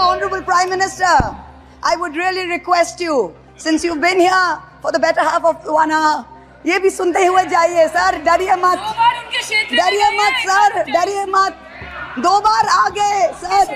Honorable Prime Minister, I would really request you, since you've been here for the better half of 1 hour, ये भी सुनते हुए जाइए sir, डरिए मत, सर, डरिए मत, 2 बार आ गए sir.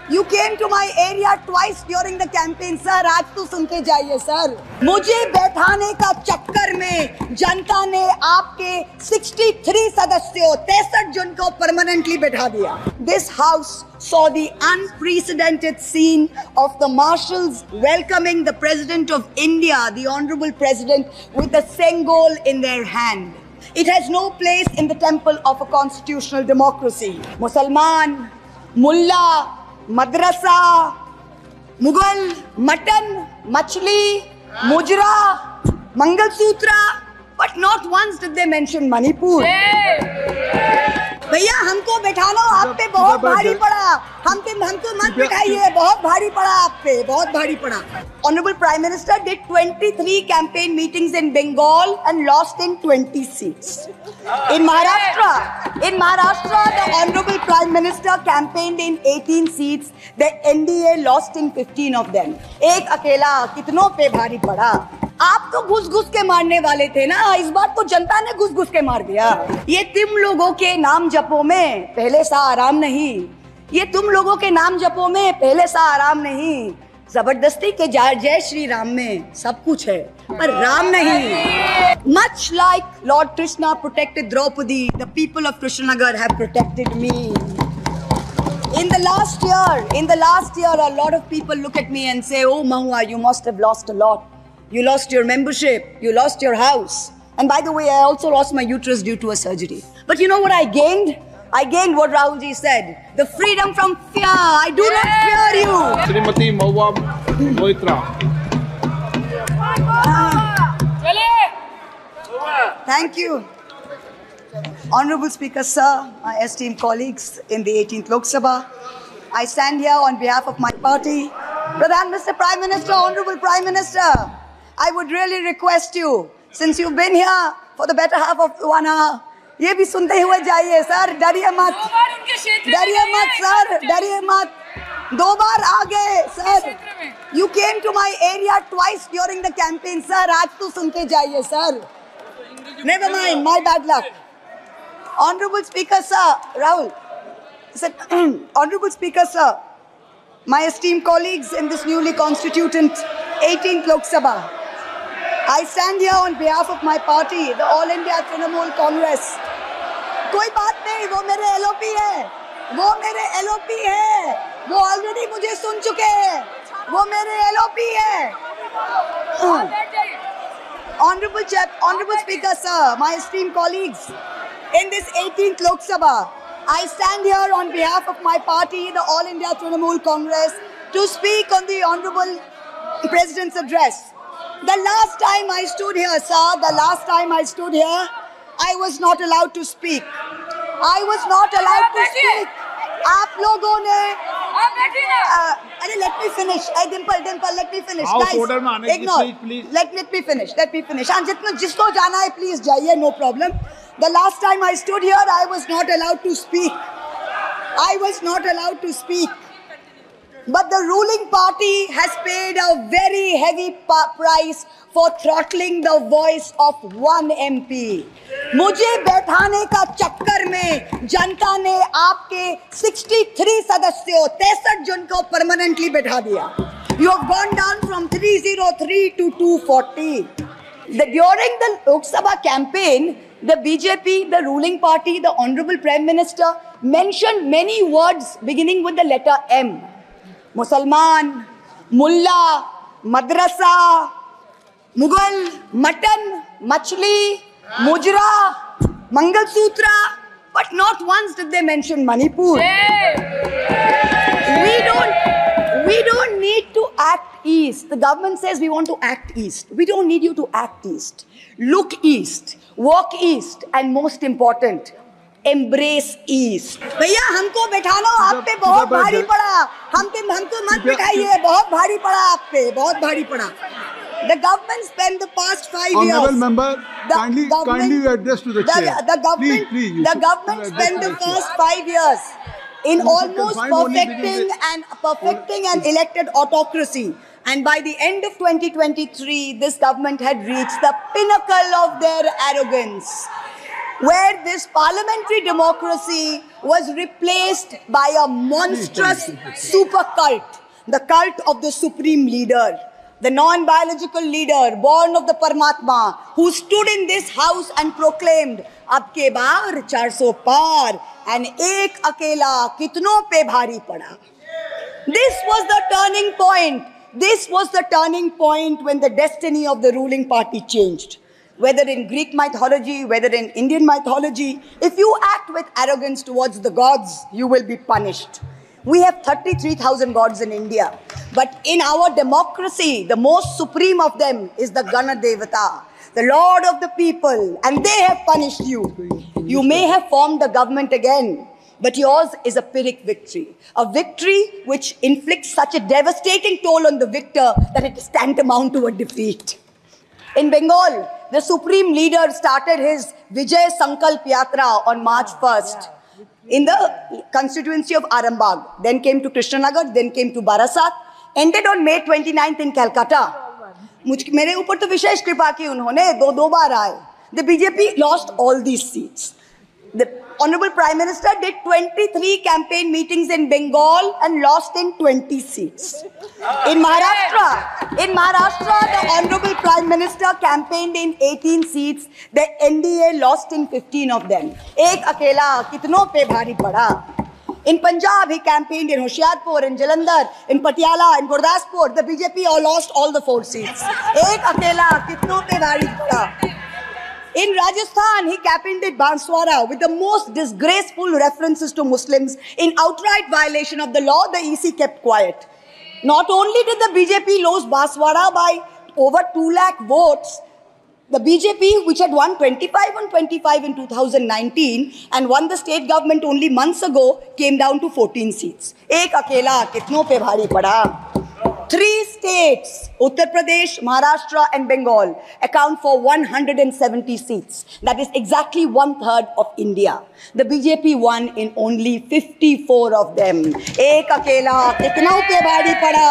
You came to my area twice during the campaign, sir. आज तो सुनते जाइए सर. मुझे बैठाने का चक्कर में जनता ने आपके 63 सदस्यों 63 जन को परमानेंटली बैठा दिया. This house saw the unprecedented scene of the marshals welcoming the President of India, the Honorable President, with the Sengol in their hand. It has no place in the temple of a constitutional democracy. Musalman, Mullah, Madrasa, Mughal, mutton, मछली, मुजरा, mangalsutra, but not once did they mention Manipur. भैया हमको बैठा लो, आप पे बहुत भारी पड़ा. हमको मत बिठाइए, बहुत भारी पड़ा आप पे, बहुत भारी पड़ा. Honorable Prime Minister did 23 campaign meetings in Bengal and lost in 20 seats. In Maharashtra, the Honorable Prime Minister campaigned in 18 seats. The NDA lost in 15 of them. एक अकेला कितनों पे भारी पड़ा. आप तो घुस के मारने वाले थे ना, इस बार तो जनता ने घुस के मार दिया. ये तुम लोगों के नाम जपो में पहले सा आराम नहीं. ये तुम लोगों के नाम जपो में पहले सा आराम नहीं. जबरदस्ती के जय श्री राम में सब कुछ है, पर राम नहीं. Much like Lord Krishna protected Draupadi, the people of Krishnanagar have protected me. In the last year, a lot of people look at me and say, "Oh, Mahua, you must have lost a lot. You lost your membership, you lost your house. And by the way, I also lost my uterus due to a surgery. But you know what I gained? I gained what Rahul ji said, the freedom from fear. I do not fear you." Srimati Mahua Moitra. Thank you. Honorable Speaker, sir, my esteemed colleagues in the 18th Lok Sabha, I stand here on behalf of my party. Pradhan, Mr. Prime Minister, Honorable Prime Minister, I would really request you, since you've been here for the better half of 1 hour, ये भी सुनते हुए जाइए sir, डरिए मत, sir, डरिए मत. 2 बार आ गए sir. You came to my area twice during the campaign, sir. आज तो सुनते जाइए sir. Never mind, my bad luck. Honorable Speaker, sir, Rahul, Honorable Speaker, sir, my esteemed colleagues in this newly constituted 18th Lok Sabha, I stand here on behalf of my party, the All India Trinamool Congress. कोई बात नहीं, वो मेरे LOP है, वो already मुझे सुन चुके हैं, वो मेरे LOP है. Honorable Speaker, sir, my esteemed colleagues, in this 18th Lok Sabha, I stand here on behalf of my party, the All India Trinamool Congress, to speak on the Honorable President's address. The last time I stood here, sir, I was not allowed to speak. आप लोगों ने अरे let me finish. Dimple, let me finish. Guys, ignore. Let me finish. हाँ, जिसको जाना है please जाइए, no problem. The last time I stood here, I was not allowed to speak. But the ruling party has paid a very heavy price for throttling the voice of one MP. मुझे बैठाने का चक्कर में जनता ने आपके 63 सदस्यों 63 जन को परमानेंटली बैठा दिया. You have gone down from 303 to 240. During the Lok Sabha campaign, the BJP, the ruling party, the Honorable Prime Minister mentioned many words beginning with the letter M. Musalman, Mullah, Madrasa, Mughal, Mutton, Machli, Mujra, Mangalsutra, but not once did they mention Manipur. We don't need to act east. The government says we want to act east. We don't need you to act east. Look east, walk east, and most important, embrace east. भैया हमको बैठा लो, आप पे बहुत भारी पड़ा. हमको मत बिठाइए, बहुत भारी पड़ा आप पे, बहुत भारी पड़ा. The government spent the past 5 years. Honorable member, kindly address to the chair. The government spent the first 5 years in And we should almost confine only within perfecting an elected autocracy. And by the end of 2023, this government had reached the pinnacle of their arrogance, where this parliamentary democracy was replaced by a monstrous super cult, the cult of the supreme leader, the non-biological leader, born of the Paramatma, who stood in this house and proclaimed, "Ab ke baar 400 par, and ek akela kitno pe bhari pada." This was the turning point. This was the turning point when the destiny of the ruling party changed. Whether in Greek mythology, whether in Indian mythology, if you act with arrogance towards the gods, you will be punished. We have 33,000 gods in India. But in our democracy, the most supreme of them is the Gana Devata, the Lord of the people, and they have punished you. You may have formed the government again, but yours is a Pyrrhic victory. A victory which inflicts such a devastating toll on the victor that it is tantamount to a defeat. In Bengal, the supreme leader started his Vijay Sankalp Yatra on March 1st in the constituency of Arambagh, then came to Krishnanagar, then came to Barasat, ended on May 29th in Calcutta. मेरे ऊपर तो विशेष कृपा की उन्होंने दो बार आए. The BJP lost all these seats. The Honorable Prime Minister did 23 campaign meetings in Bengal and lost in 20 seats. In Maharashtra, the Honorable Prime Minister campaigned in 18 seats. The NDA lost in 15 of them. Ek akela kitno pe bhari pada. In Punjab, he campaigned in Hoshiarpur, in Jalandhar, in Patiala, in Gurdaspur. The BJP lost all the 4 seats. Ek akela kitno pe bhari pada. In Rajasthan, he campaigned at Banswara with the most disgraceful references to Muslims. In outright violation of the law, the EC kept quiet. Not only did the BJP lose Banswara by over 2 lakh votes, the BJP, which had won 25 on 25 in 2019 and won the state government only months ago, came down to 14 seats. Ek akela kitno pe bhari pada. 3 states, Uttar Pradesh, Maharashtra and Bengal, account for 170 seats. That is exactly 1/3 of India. The BJP won in only 54 of them. Ek akela kitno pe bhari pada.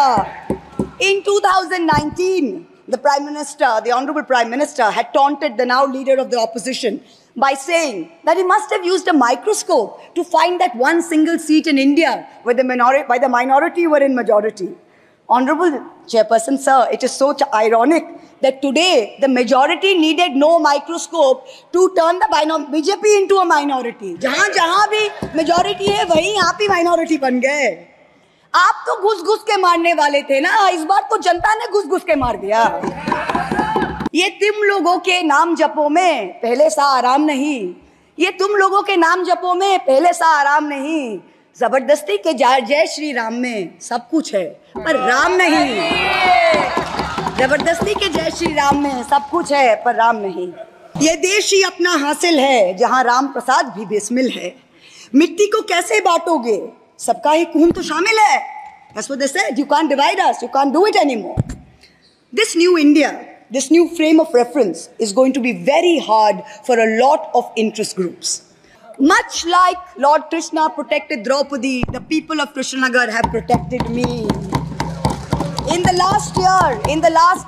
In 2019, the Prime Minister, the Honorable Prime Minister, had taunted the now leader of the opposition by saying that he must have used a microscope to find that one single seat in India where the minority were in majority. Honorable Chairperson, sir, it is so ironic that today the majority needed no microscope to turn the BJP into a minority. जहाँ भी majority है, वहीं आप ही minority बन गए. आप तो घुस-घुस के मारने वाले थे ना, इस बार तो जनता ने घुस-घुस के मार दिया. ये तुम लोगों के नाम जपो में पहले सा आराम नहीं. ये तुम लोगों के नाम जपो में पहले सा आराम नहीं. जबरदस्ती के जय श्री राम में सब कुछ है, पर राम नहीं. जबरदस्ती के जय श्री राम में सब कुछ है, पर राम नहीं. ये देश ही अपना हासिल है जहां राम प्रसाद भी बेस्मिल है. मिट्टी को कैसे बांटोगे, सबका ही खून तो शामिल है. That's what they said. You can't divide us. You can't do it anymore. This new India, this new frame of reference is going to be very hard for a lot of interest groups. Much like Lord Krishna protected Draupadi, the people of Krishnanagar have protected me. In the last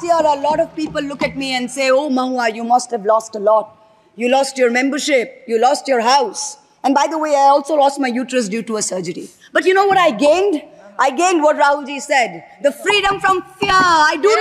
year, a lot of people look at me and say, "Oh, Mahua, you must have lost a lot. You lost your membership, you lost your house. And by the way, I also lost my uterus due to a surgery. But you know what I gained? I gained what Rahulji said, the freedom from fear. I do not